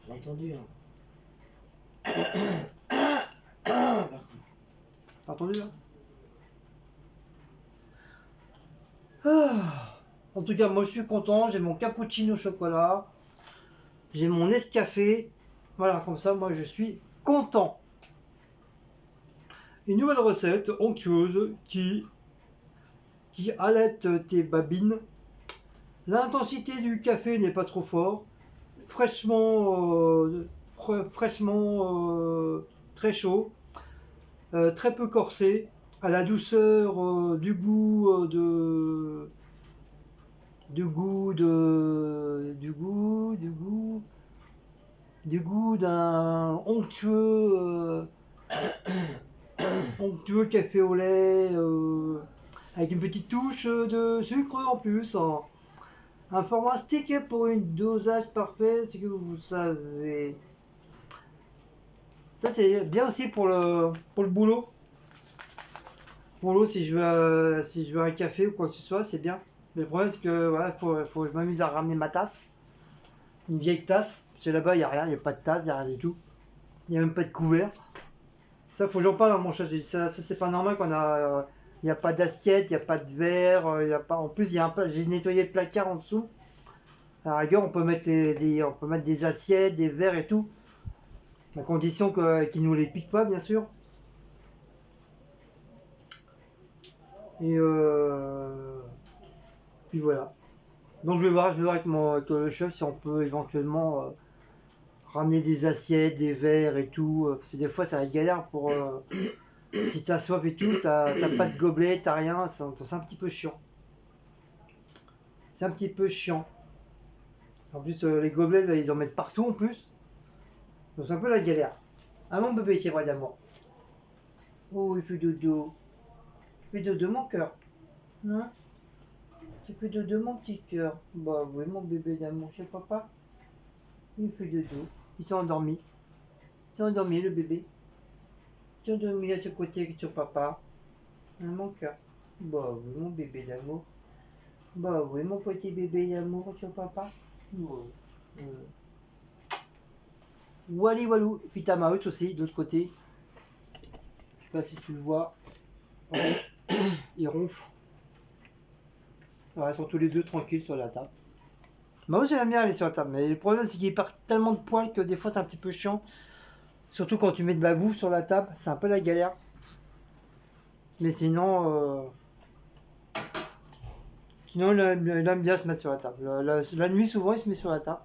J'ai entendu, hein. T'as entendu là? En tout cas, moi je suis content, j'ai mon cappuccino au chocolat, j'ai mon Nescafé, voilà, comme ça, moi je suis content. Une nouvelle recette onctueuse qui allaite tes babines. L'intensité du café n'est pas trop fort, fraîchement très chaud, très peu corsé, à la douceur du goût du goût d'un onctueux café au lait, avec une petite touche de sucre en plus. Un format stick pour une dosage parfait, c'est que vous savez. Ça c'est bien aussi pour le boulot. Pour l'eau, si je veux un café ou quoi que ce soit, c'est bien. Mais le problème, c'est que voilà, faut que je m'amuse à ramener ma tasse. Une vieille tasse. Parce que là-bas, il n'y a rien, il n'y a pas de tasse, il n'y a rien du tout. Il n'y a même pas de couvert. Ça, faut que j'en parle à mon chat. J'ai dit, ça c'est pas normal qu'on a. Il n'y a pas d'assiette, il n'y a pas de verre, il y a pas. En plus, j'ai nettoyé le placard en dessous. À la rigueur, on peut mettre on peut mettre des assiettes, des verres et tout. À condition qu'ils nous les piquent pas, bien sûr. Et puis voilà. Donc je vais voir avec le chef si on peut éventuellement ramener des assiettes, des verres et tout. Parce que des fois, c'est la galère pour. Si t'as soif et tout, t'as pas de gobelet, t'as rien, c'est un petit peu chiant. C'est un petit peu chiant. En plus, les gobelets, là, ils en mettent partout en plus. Donc c'est un peu la galère. Ah mon bébé qui est vrai d'amour. Oh, il fait dodo. Il fait dodo mon cœur. Hein? Tu fais dodo mon petit cœur. Bah oui, mon bébé d'amour chez papa. Il fait dodo. Il s'est endormi. Il s'est endormi le bébé. Il s'est endormi à ce côté avec son papa. Hein, mon cœur. Bah oui, mon bébé d'amour. Bah oui, mon petit bébé d'amour sur papa. Ouais. Wally Walou. Et puis t'as Maut aussi, de l'autre côté. Je sais pas si tu le vois. Il ronfle. Ouais, ils sont tous les deux tranquilles sur la table. Maut, j'aime bien aller sur la table. Mais le problème, c'est qu'il part tellement de poils que des fois, c'est un petit peu chiant. Surtout quand tu mets de la bouffe sur la table. C'est un peu la galère. Mais sinon, il aime bien se mettre sur la table. La nuit, souvent, il se met sur la table.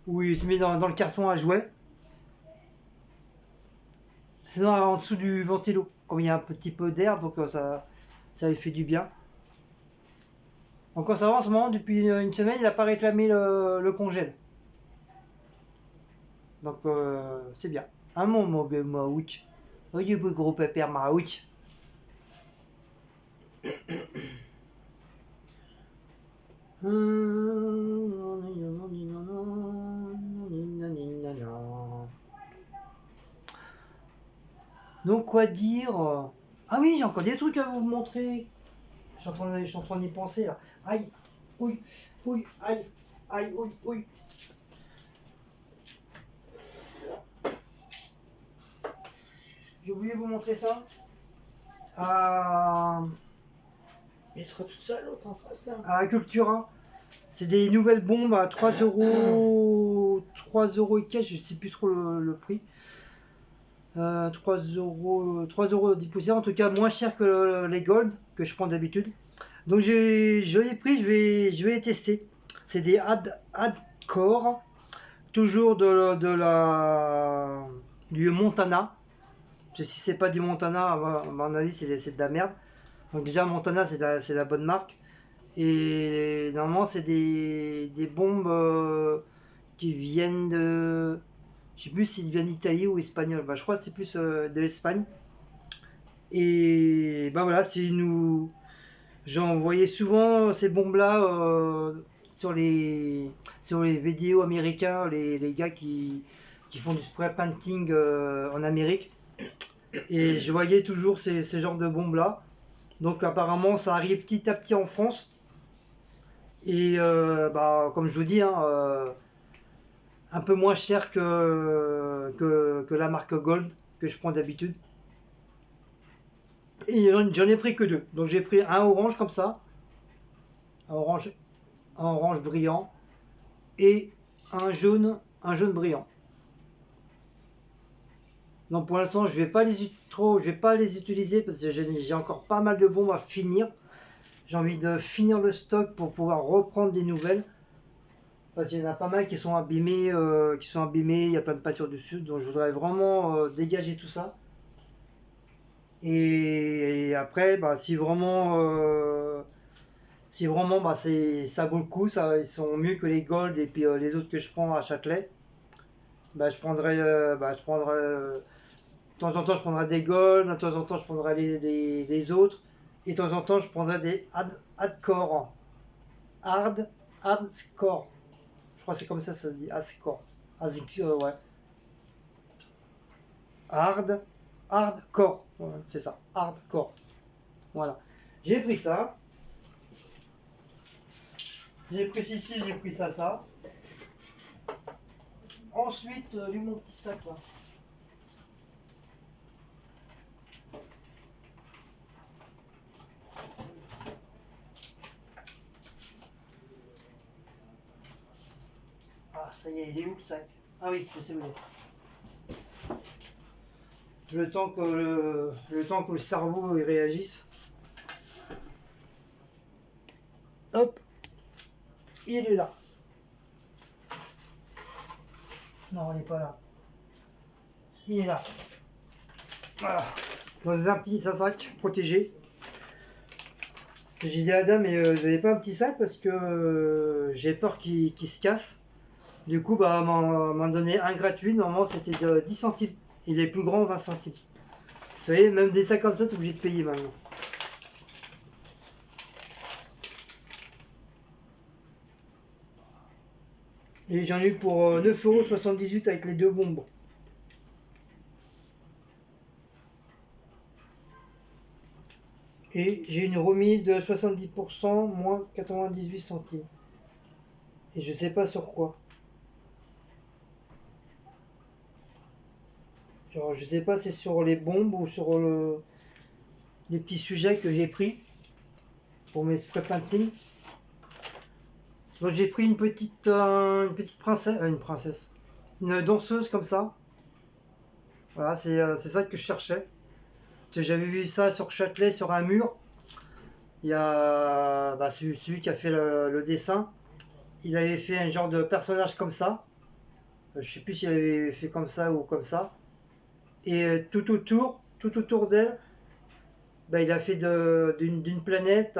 Ou il se met dans le carton à jouets. Sinon, en dessous du ventilo. Comme il y a un petit peu d'air, donc ça lui fait du bien. Encore ça va en ce moment, depuis une semaine, il n'a pas réclamé le congèle. Donc c'est bien. Un mon bébé Maouch. Oh, du beau gros pépère Maouch. Donc quoi dire? Ah oui, j'ai encore des trucs à vous montrer. Je suis en train d'y penser là. Aïe, oui, oui, aïe, aïe, oui, oui. J'ai oublié de vous montrer ça. Elle sera toute seule, l'autre en face là. À Cultura. C'est des nouvelles bombes à 3 euros. 3 euros et quelques, je sais plus trop le prix. 3 euros 10 poussières, en tout cas moins cher que les Gold que je prends d'habitude. Donc je l'ai pris, je vais les tester. C'est des Adcore, toujours du Montana. Si c'est pas du Montana, à mon avis c'est de la merde. Donc déjà Montana c'est la bonne marque. Et normalement c'est des bombes qui viennent de... Je sais plus s'ils viennent d'Italie ou espagnol. Bah, je crois que c'est plus de l'Espagne. Et bah voilà, j'en voyais souvent ces bombes-là sur les vidéos américains, les gars qui font du spray painting en Amérique. Et je voyais toujours ces genres de bombes-là. Donc apparemment, ça arrive petit à petit en France. Et bah, comme je vous dis, hein, un peu moins cher que la marque Gold que je prends d'habitude. Et j'en ai pris que deux. Donc j'ai pris un orange comme ça, un orange brillant, et un jaune brillant. Donc pour l'instant je vais pas les utiliser parce que j'ai encore pas mal de bombes à finir. J'ai envie de finir le stock pour pouvoir reprendre des nouvelles. Parce qu'il y en a pas mal qui sont abîmées, il y a plein de pâtures dessus, donc je voudrais vraiment dégager tout ça. Et après, bah, si vraiment bah, ça vaut le coup, ils sont mieux que les Gold et puis les autres que je prends à Châtelet. de temps en temps, je prendrai des golds, de temps en temps, je prendrai les autres, et de temps en temps, je prendrai des hardcore. Hardcore. Je crois que c'est comme ça se dit, hardcore. Ouais. Hardcore. Ouais, c'est ça, hardcore. Voilà. J'ai pris ça. J'ai pris ceci, j'ai pris ça. Ensuite, lui mon petit sac là. Ah, ça y est, il est où le sac? Ah oui, je sais où il est. Le temps que le cerveau il réagisse. Hop, il est là. Non, il n'est pas là. Il est là. Voilà. Dans un petit sac protégé. J'ai dit à Adam, mais vous n'avez pas un petit sac parce que j'ai peur qu'il se casse. Du coup, bah, m'en donné un gratuit. Normalement, c'était de 10 centimes. Il est plus grand, 20 centimes. Vous savez, même des sacs comme ça, tu es obligé de payer maintenant. Et j'en ai eu pour 9,78 € avec les deux bombes. Et j'ai une remise de 70% moins 98 centimes. Et je sais pas sur quoi. Genre, je sais pas si c'est sur les bombes ou sur les petits sujets que j'ai pris pour mes spray painting. Donc j'ai pris une petite princesse, une danseuse comme ça. Voilà, c'est ça que je cherchais. J'avais vu ça sur Châtelet, sur un mur. Il y a celui qui a fait le dessin. Il avait fait un genre de personnage comme ça. Je sais plus s'il avait fait comme ça ou comme ça. Et tout autour d'elle, il a fait d'une planète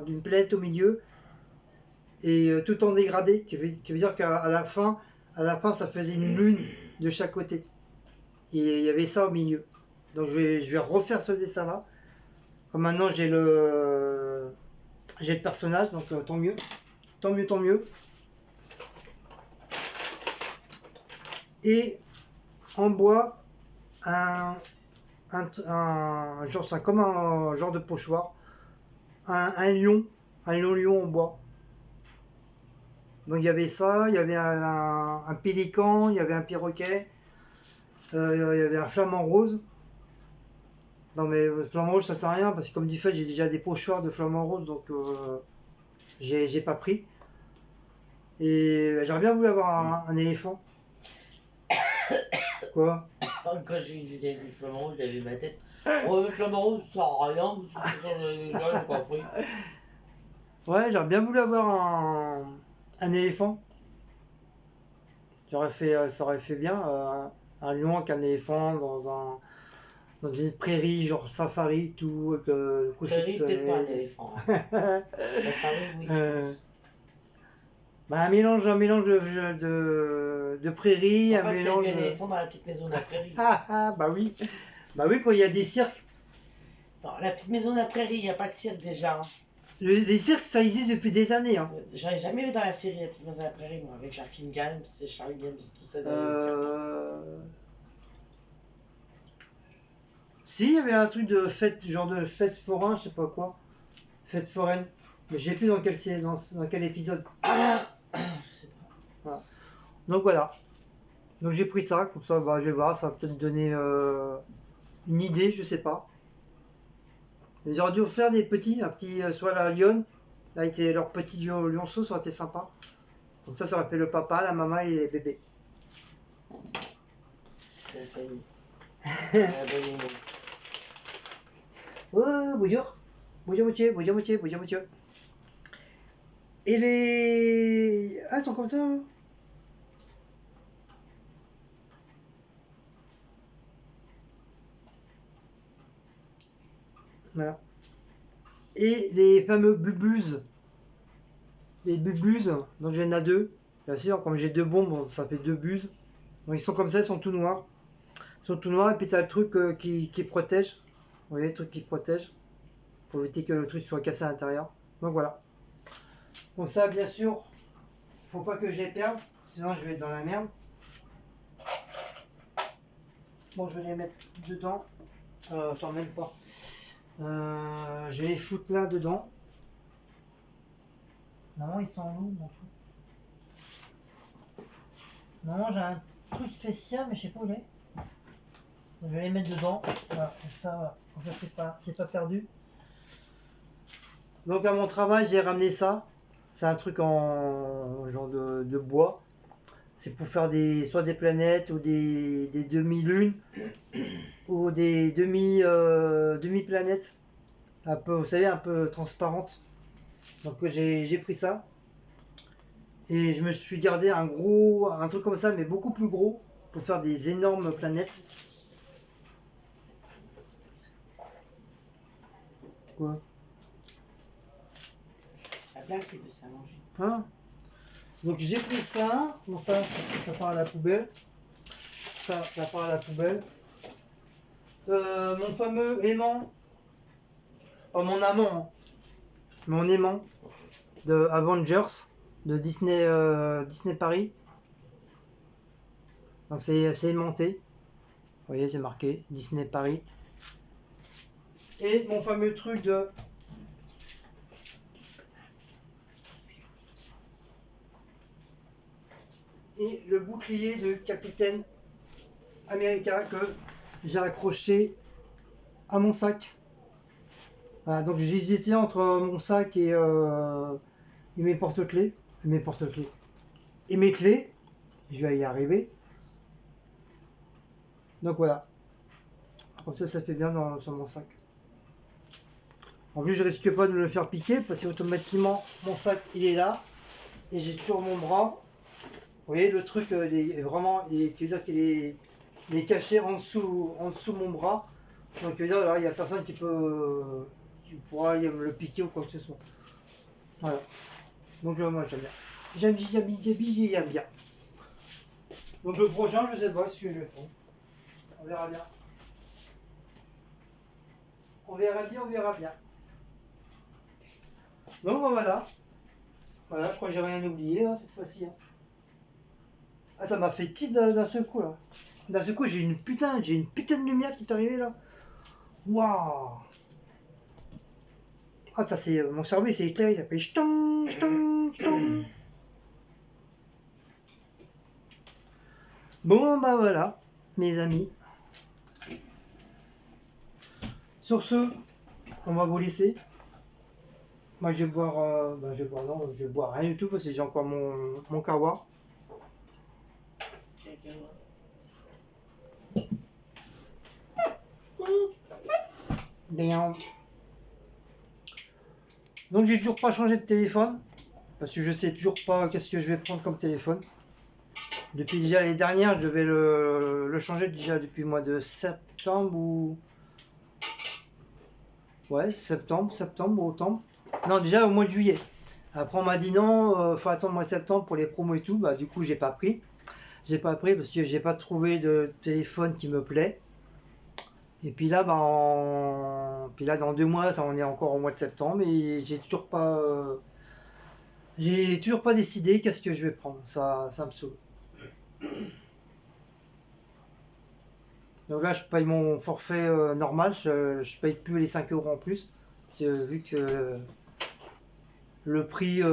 d'une planète au milieu et tout en dégradé, qui veut dire qu'à la fin, ça faisait une lune de chaque côté. Et il y avait ça au milieu. Donc je vais refaire ce dessin-là. Comme maintenant j'ai le personnage, donc tant mieux. Tant mieux. Et en bois, un genre, c'est comme un genre de pochoir. Un lion en bois. Donc il y avait ça, il y avait un pélican, il y avait un perroquet, il y avait un flamant rose. Non mais le flamant rose ça sert à rien parce que comme du fait j'ai déjà des pochoirs de flamant rose donc j'ai pas pris. Et j'aurais bien voulu avoir un éléphant. Quoi? Quand j'ai vu le flamant rouge, j'avais ma tête. Oh, le flamant rouge ça sert à rien, j'ai pas pris. Ouais, j'aurais bien voulu avoir un éléphant. Ça aurait fait bien un lion avec un éléphant dans une prairie, genre safari, tout. Prairie, peut-être pas un éléphant. Hein. Safari, oui. Un mélange de prairie, En un fait, mélange. un éléphant dans la petite maison de la prairie. Bah oui. Bah oui, quand il y a des cirques. Non, la petite maison de la prairie, il n'y a pas de cirque déjà. Hein. Les cirques, ça existe depuis des années. Hein. J'en ai jamais vu dans la série La petite maison de la prairie, moi, avec Charlie Games, tout ça. Si, il y avait un truc de fête, genre de fête foraine, je sais pas quoi. Fête foraine. Mais je sais plus dans quel épisode. Je sais pas. Voilà. Donc voilà. Donc j'ai pris ça, comme ça je vais voir, ça va peut-être me donner une idée, je sais pas. Ils auraient dû faire un petit soit la lionne, avec leurs petits lionceaux, ça aurait été sympa. Comme ça aurait fait le papa, la maman et les bébés. C'est la famille. Oh, bonjour. Bonjour monsieur. Et les... Ah, ils sont comme ça hein. Voilà. Et les fameux bubuses. Les bubuses, donc j'en ai deux. Bien sûr, comme j'ai deux bombes, ça fait deux buses. Donc ils sont comme ça, ils sont tout noirs. Ils sont tout noirs et puis tu as le truc qui protège. Vous voyez le truc qui protège. Pour éviter que le truc soit cassé à l'intérieur. Donc voilà. Donc ça bien sûr, faut pas que je les perde, sinon je vais être dans la merde. Bon, je vais les mettre dedans. Attends, même pas. Je vais les foutre là dedans. Normalement ils sont où mon truc? Normalement j'ai un truc spécial mais je sais pas où il est. Je vais les mettre dedans. Voilà, comme ça, voilà. Comme ça c'est pas perdu. Donc à mon travail j'ai ramené ça. C'est un truc en genre de bois. C'est pour faire soit des planètes ou des demi-lunes ou des demi-planètes. Un peu, vous savez, un peu transparentes. Donc j'ai pris ça. Et je me suis gardé un truc comme ça, mais beaucoup plus gros, pour faire des énormes planètes. Quoi? Ça place, il veut s'allonger. Hein? Donc j'ai pris ça. Bon, ça part à la poubelle. Ça part à la poubelle. Mon fameux aimant. Pas mon amant. Hein, mon aimant de Avengers de Disney, Disney Paris. Donc c'est aimanté. Vous voyez, c'est marqué Disney Paris. Et mon fameux truc de et le bouclier de Capitaine America que j'ai accroché à mon sac. Voilà, donc j'hésitais entre mon sac et mes porte-clés. Et mes clés. Je vais y arriver. Donc voilà. Comme ça fait bien sur mon sac. En plus, je risque pas de me le faire piquer parce qu'automatiquement, mon sac il est là. Et j'ai toujours mon bras. Vous voyez, le truc il est vraiment. Il est caché en dessous mon bras. Donc, là, il n'y a personne qui pourra me le piquer ou quoi que ce soit. Voilà. Donc, moi, j'aime bien. J'aime bien. Donc, le prochain, je sais pas ce que je vais faire. On verra bien. On verra bien. Donc, voilà. Voilà, je crois que j'ai rien oublié hein, cette fois-ci. Hein. Ah, ça m'a fait tilt d'un seul coup, là. D'un seul coup, j'ai une putain de lumière qui est arrivée, là. Waouh! Ah, ça c'est. Mon cerveau il s'est éclairé, il a fait ch'tong, ch'tong, ch'tong. Bon, bah voilà, mes amis. Sur ce, on va vous laisser. Moi je vais boire. Non, je vais boire rien du tout parce que j'ai encore mon kawa. Bien. Donc j'ai toujours pas changé de téléphone. Parce que je sais toujours pas qu'est-ce que je vais prendre comme téléphone. Depuis déjà l'année dernière, je devais le changer déjà depuis le mois de septembre ou. Ouais, septembre ou automne. Non, déjà au mois de juillet. Après on m'a dit non, faut attendre le mois de septembre pour les promos et tout. Bah du coup j'ai pas pris. J'ai pas pris parce que j'ai pas trouvé de téléphone qui me plaît. Et puis là, puis là dans 2 mois, ça on est encore au mois de septembre et j'ai toujours pas décidé qu'est-ce que je vais prendre. Ça me saoule. Donc là, je paye mon forfait normal, je paye plus les 5 euros en plus. Vu que le prix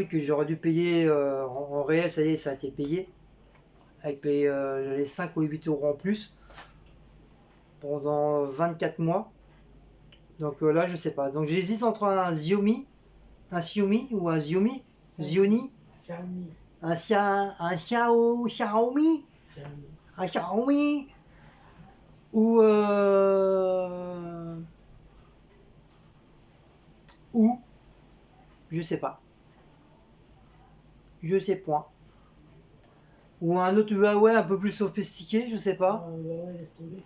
que j'aurais dû payer en réel, ça y est, ça a été payé. Avec les 5 ou 8 euros en plus pendant 24 mois. Donc là, je sais pas. Donc j'hésite entre un Xiaomi ou un Xiaomi, un Xiaomi, un Xiaomi ou je sais pas. Je sais point. Ou un autre Huawei un peu plus sophistiqué, je sais pas. Non, Huawei, laisse tomber,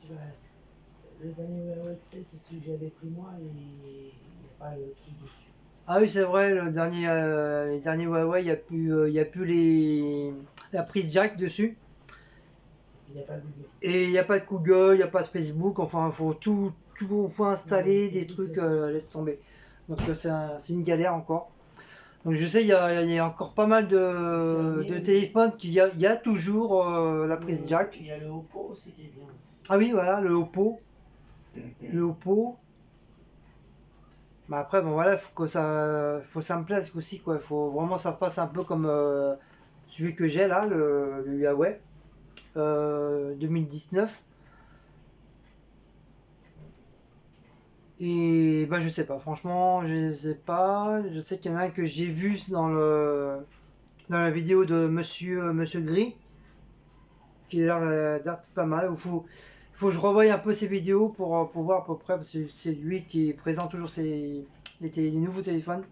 le dernier Huawei que c'est celui que j'avais pris moi et il n'y a pas le truc dessus. Ah oui, c'est vrai, les derniers Huawei, il n'y a plus la prise jack dessus. Il n'y a pas Google. Et il n'y a pas de Google, il n'y a pas de Facebook, enfin il faut tout faut installer, des trucs, laisse tomber. Donc c'est une galère encore. Donc je sais, il y a encore pas mal de téléphones il y a toujours la prise jack. Il y a le Oppo aussi qui est bien aussi. Ah oui, voilà, le Oppo. Le Oppo. Mais après, bon voilà, faut que ça me plaise aussi, quoi. Il faut vraiment que ça fasse un peu comme celui que j'ai là, le Huawei 2019. Et bah je sais pas, franchement, je sais pas. Je sais qu'il y en a un que j'ai vu dans la vidéo de Monsieur Gris, qui a l'air d'être pas mal. Faut que je revoie un peu ses vidéos pour voir à peu près, parce que c'est lui qui présente toujours les nouveaux téléphones.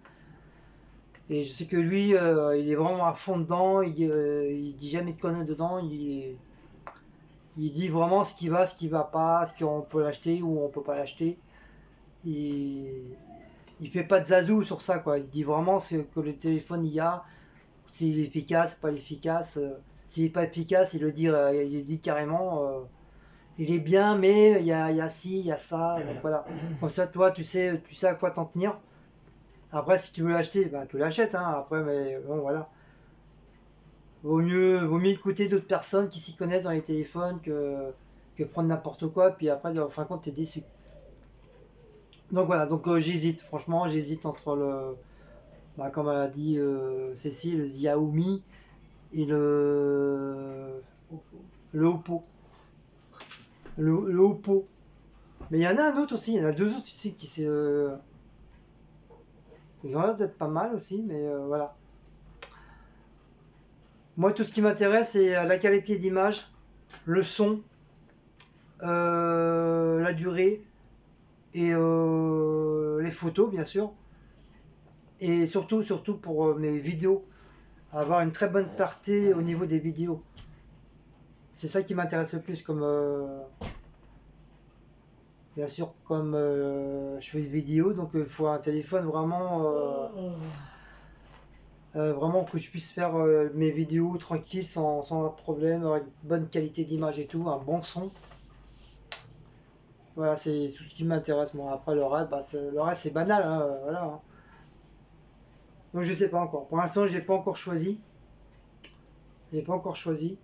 Et je sais que lui, il est vraiment à fond dedans, il dit jamais de conneries dedans, il dit vraiment ce qui va pas, ce qu'on peut l'acheter ou on peut pas l'acheter. Il fait pas de zazou sur ça, quoi. Il dit vraiment ce que le téléphone il y a, s'il est efficace, pas efficace. S'il est pas efficace, il le dit carrément. Il est bien, mais il y a ci, il y a ça. Donc voilà. Comme ça, toi, tu sais à quoi t'en tenir. Après, si tu veux l'acheter, ben, tu l'achètes. Hein. Après, mais bon, voilà. Vaut mieux écouter d'autres personnes qui s'y connaissent dans les téléphones que prendre n'importe quoi. Puis après, en fin de compte, t'es déçu. Donc voilà, donc j'hésite, franchement, j'hésite entre comme elle a dit Cécile, le Xiaomi et le Oppo. Le Oppo. Mais il y en a un autre aussi, il y en a deux autres ici ils ont l'air d'être pas mal aussi, mais voilà. Moi, tout ce qui m'intéresse, c'est la qualité d'image, le son, la durée et les photos, bien sûr. Et surtout pour mes vidéos, avoir une très bonne clarté au niveau des vidéos. C'est ça qui m'intéresse le plus, bien sûr, comme je fais des vidéos, donc il faut un téléphone vraiment que je puisse faire mes vidéos tranquilles, sans avoir de problème, avec une bonne qualité d'image et tout, un bon son. Voilà, c'est tout ce qui m'intéresse. Moi, après le reste, c'est banal, hein, voilà. Hein. Donc je sais pas encore. Pour l'instant, j'ai pas encore choisi. J'ai pas encore choisi.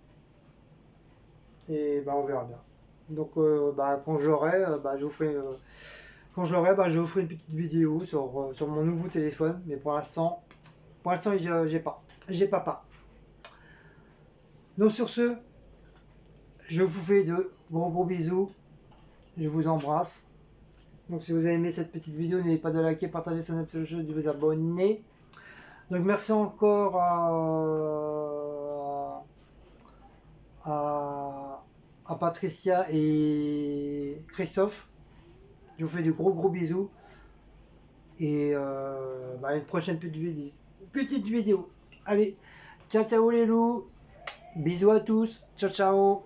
Et bah on verra bien. Donc quand j'aurai, je vous ferai une petite vidéo sur mon nouveau téléphone. Mais pour l'instant, j'ai pas. J'ai pas. Donc sur ce, je vous fais de gros bisous. Je vous embrasse. Donc si vous avez aimé cette petite vidéo, n'oubliez pas de liker, partager, sonner la cloche, de vous abonner. Donc merci encore à Patricia et Christophe. Je vous fais de gros bisous. Et une prochaine petite vidéo. Allez, ciao les loups. Bisous à tous. Ciao.